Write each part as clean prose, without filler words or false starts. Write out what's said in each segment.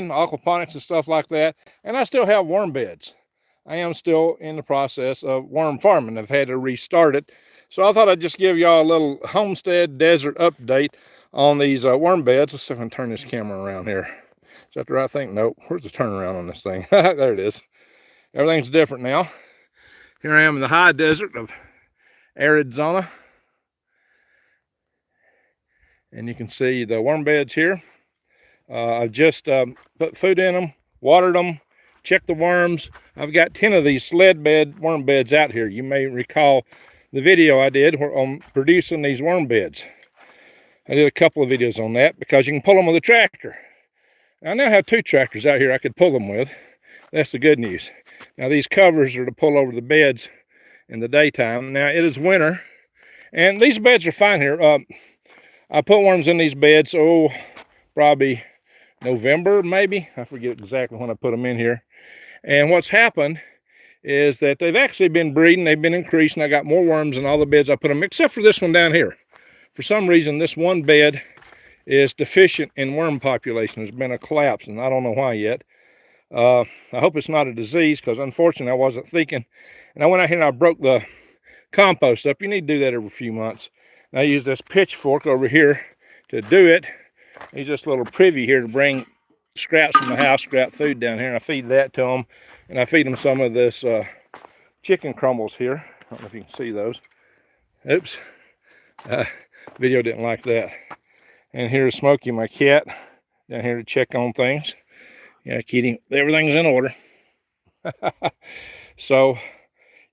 aquaponics and stuff like that, and I still have worm beds. I am still in the process of worm farming. I've had to restart it. So I thought I'd just give y'all a little homestead desert update on these worm beds. Let's see if I can turn this camera around here. Is that the right thing? Nope. Where's the turnaround on this thing? There it is. Everything's different now. Here I am in the high desert of Arizona. And you can see the worm beds here. I've just put food in them, watered them, checked the worms. I've got 10 of these sled bed worm beds out here. You may recall the video I did on producing these worm beds. I did a couple of videos on that because you can pull them with a tractor. I now have 2 tractors out here I could pull them with. That's the good news. Now these covers are to pull over the beds in the daytime. Now it is winter and these beds are fine here. I put worms in these beds, probably November maybe. I forget exactly when I put them in here. And what's happened is that they've actually been breeding. They've been increasing. I got more worms in all the beds I put them, except for this one down here. For some reason, this one bed is deficient in worm population. There's been a collapse, and I don't know why yet. I hope it's not a disease, because unfortunately I wasn't thinking. And I went out here and I broke the compost up. You need to do that every few months. And I use this pitchfork over here to do it. Use this little privy here to bring scraps from the house, scrap food down here, and I feed that to them. And I feed them some of this chicken crumbles here. I don't know if you can see those. Oops. Video didn't like that. And here's Smokey, my cat, down here to check on things. Yeah, Kitty, everything's in order. So,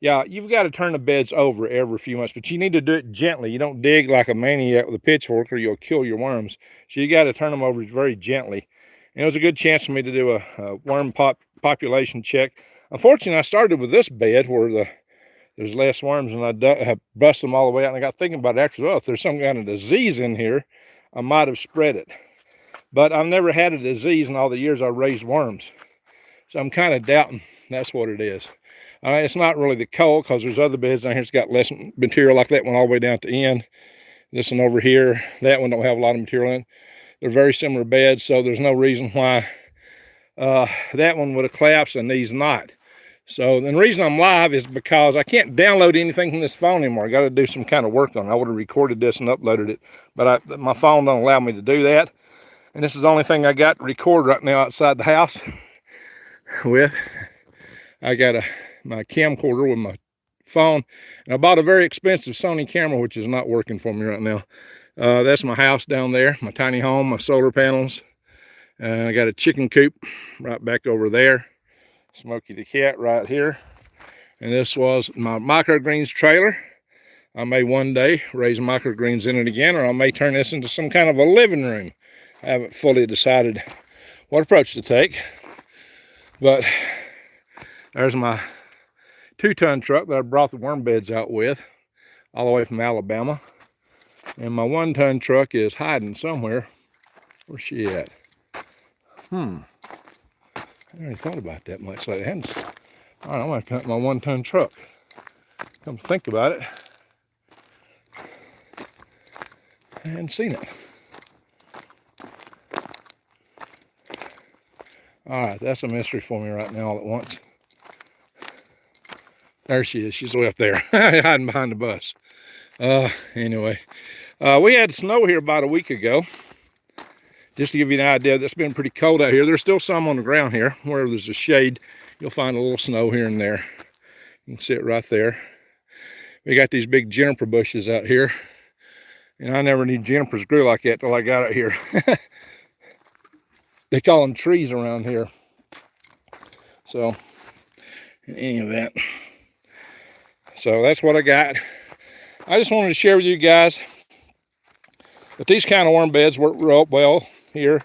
yeah, you've got to turn the beds over every few months, but you need to do it gently. You don't dig like a maniac with a pitchfork or you'll kill your worms. So you got to turn them over very gently. And it was a good chance for me to do a worm population check. Unfortunately, I started with this bed where there's less worms, and I busted them all the way out. And I got thinking about it after, well, if there's some kind of disease in here, I might have spread it. But I've never had a disease in all the years I raised worms. So I'm kind of doubting that's what it is. It's not really the cold, because there's other beds down here that's got less material, like that one all the way down at the end. This one over here, that one don't have a lot of material in it. They're very similar beds, so there's no reason why that one would have collapsed and these not. So the reason I'm live is because I can't download anything from this phone anymore. I got to do some kind of work on it. I would have recorded this and uploaded it, but my phone don't allow me to do that. And this is the only thing I got to record right now outside the house with. I got my camcorder with my phone. And I bought a very expensive Sony camera, which is not working for me right now. That's my house down there, my tiny home, my solar panels. I got a chicken coop right back over there. Smokey the cat right here. And this was my microgreens trailer. I may one day raise microgreens in it again, or I may turn this into some kind of a living room. I haven't fully decided what approach to take. But there's my 2-ton truck that I brought the worm beds out with, all the way from Alabama. And my 1-ton truck is hiding somewhere. Where's she at? I never thought about that much. Like, all right, I'm going to cut my 1-ton truck. Come to think about it, I hadn't seen it. All right, that's a mystery for me right now all at once. There she is. She's way up there, hiding behind the bus. Anyway, we had snow here about a week ago. Just to give you an idea, it's been pretty cold out here. There's still some on the ground here. Where there's a shade, you'll find a little snow here and there. You can see it right there. We got these big juniper bushes out here. And I never knew junipers grew like that till I got out here. They call them trees around here. So, in any event. So that's what I got. I just wanted to share with you guys that these kind of worm beds work real well here.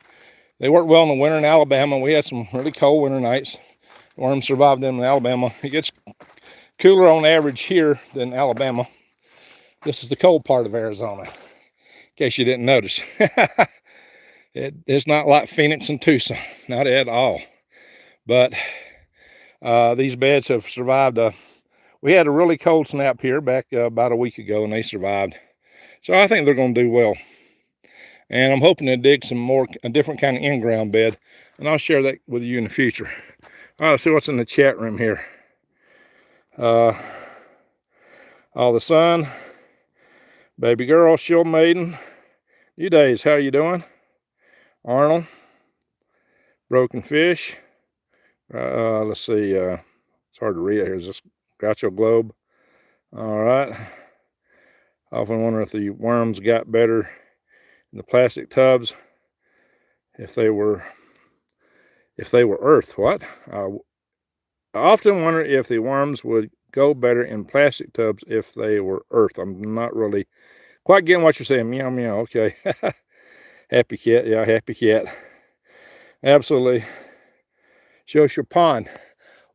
They work well in the winter in Alabama. We had some really cold winter nights. Worms survived them in Alabama. It gets cooler on average here than Alabama. This is the cold part of Arizona, in case you didn't notice. It's not like Phoenix and Tucson, not at all. But these beds have survived. We had a really cold snap here back about a week ago, and they survived. So I think they're going to do well. And I'm hoping to dig a different kind of in-ground bed. and I'll share that with you in the future. All right, let's see what's in the chat room here. All the sun, baby girl, shield maiden, you days, how you doing? Arnold, broken fish. Let's see, it's hard to read here. Is this Groucho Globe? All right. I often wonder if the worms got better in the plastic tubs if they were earth. What? I often wonder if the worms would go better in plastic tubs if they were earth. I'm not really quite getting what you're saying. Meow, meow. Okay. Happy cat. Yeah, happy cat. Absolutely. Shows your pond.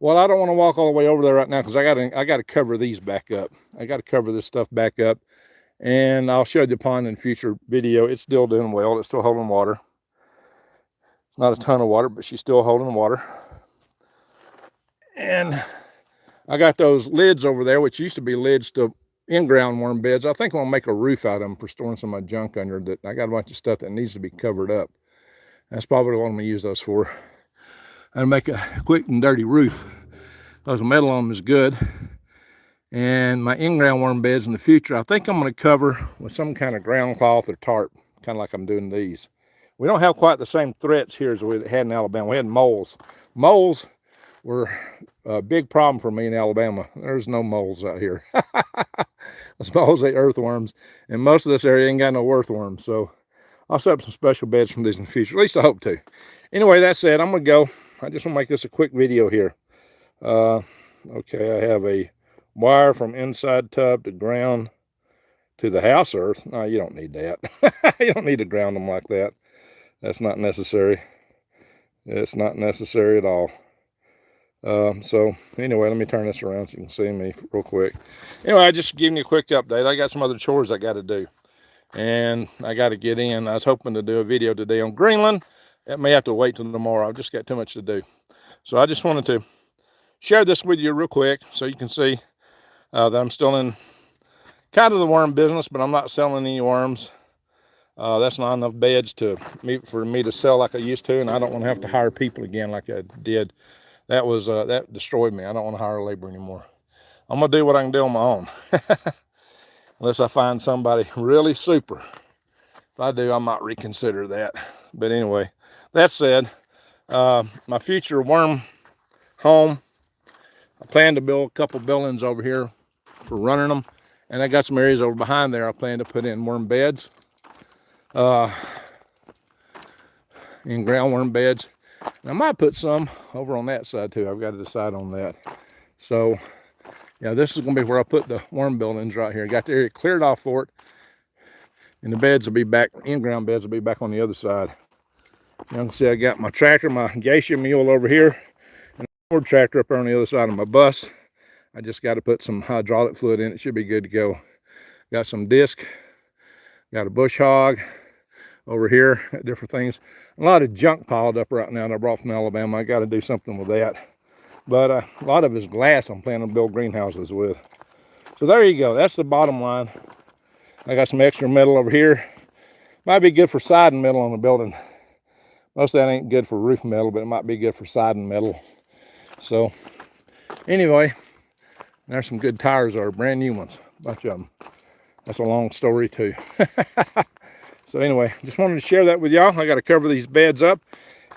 Well, I don't want to walk all the way over there right now because I got to cover these back up. I got to cover this stuff back up, and I'll show the pond in a future video. It's still doing well. It's still holding water. Not a ton of water, but she's still holding water. And I got those lids over there, which used to be lids to in-ground worm beds. I think I'm gonna make a roof out of them for storing some of my junk under. That I got a bunch of stuff that needs to be covered up. That's probably what I'm gonna use those for. And make a quick and dirty roof. Because the metal on them is good. And my in-ground worm beds in the future, I think I'm gonna cover with some kind of ground cloth or tarp, kind of like I'm doing these. We don't have quite the same threats here as we had in Alabama. We had moles. Moles were a big problem for me in Alabama. There's no moles out here. Those moles ate earthworms, and most of this area ain't got no earthworms. So I'll set up some special beds from these in the future. At least I hope to. Anyway, that said, I'm gonna go. I just want to make this a quick video here. Okay, I have a wire from inside tub to ground to the house earth. No, you don't need that. You don't need to ground them like that. That's not necessary. It's not necessary at all. So anyway, let me turn this around so you can see me real quick. Anyway, I just giving you a quick update. I got some other chores I got to do, and I got to get in. I was hoping to do a video today on Greenland. It may have to wait till tomorrow. I've just got too much to do. So I just wanted to share this with you real quick so you can see that I'm still in kind of the worm business, but I'm not selling any worms. That's not enough beds for me to sell like I used to, and I don't want to have to hire people again like I did. That destroyed me. I don't want to hire labor anymore. I'm gonna do what I can do on my own. Unless I find somebody really super. If I do, I might reconsider that. But anyway, that said, my future worm home, I plan to build a couple buildings over here for running them, and I got some areas over behind there I plan to put in worm beds, in ground worm beds. And I might put some over on that side too. I've got to decide on that. So yeah, this is going to be where I put the worm buildings right here. Got the area cleared off for it, and the beds will be back, in-ground beds will be back on the other side. You can see I got my tractor, my geisha mule over here, and a Ford tractor up there on the other side of my bus. I just got to put some hydraulic fluid in. It should be good to go. Got some disc, got a bush hog over here, different things. A lot of junk piled up right now that I brought from Alabama. I got to do something with that. But a lot of it is glass I'm planning to build greenhouses with. So there you go. That's the bottom line. I got some extra metal over here. Might be good for siding metal on the building. Most of that ain't good for roof metal, but it might be good for siding metal. So anyway, there's some good tires there, brand new ones, a bunch of them. That's a long story too. So anyway, just wanted to share that with y'all. I got to cover these beds up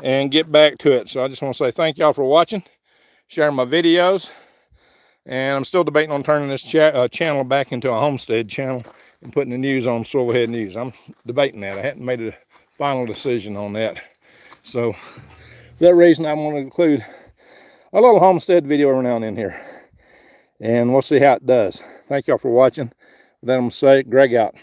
and get back to it. So I just want to say thank y'all for watching, sharing my videos. And I'm still debating on turning this channel back into a homestead channel and putting the news on Soilhead News. I'm debating that. I hadn't made a final decision on that. So for that reason, I want to include a little homestead video every now and then here. And we'll see how it does. Thank y'all for watching. Then I'm going to say, Greg out.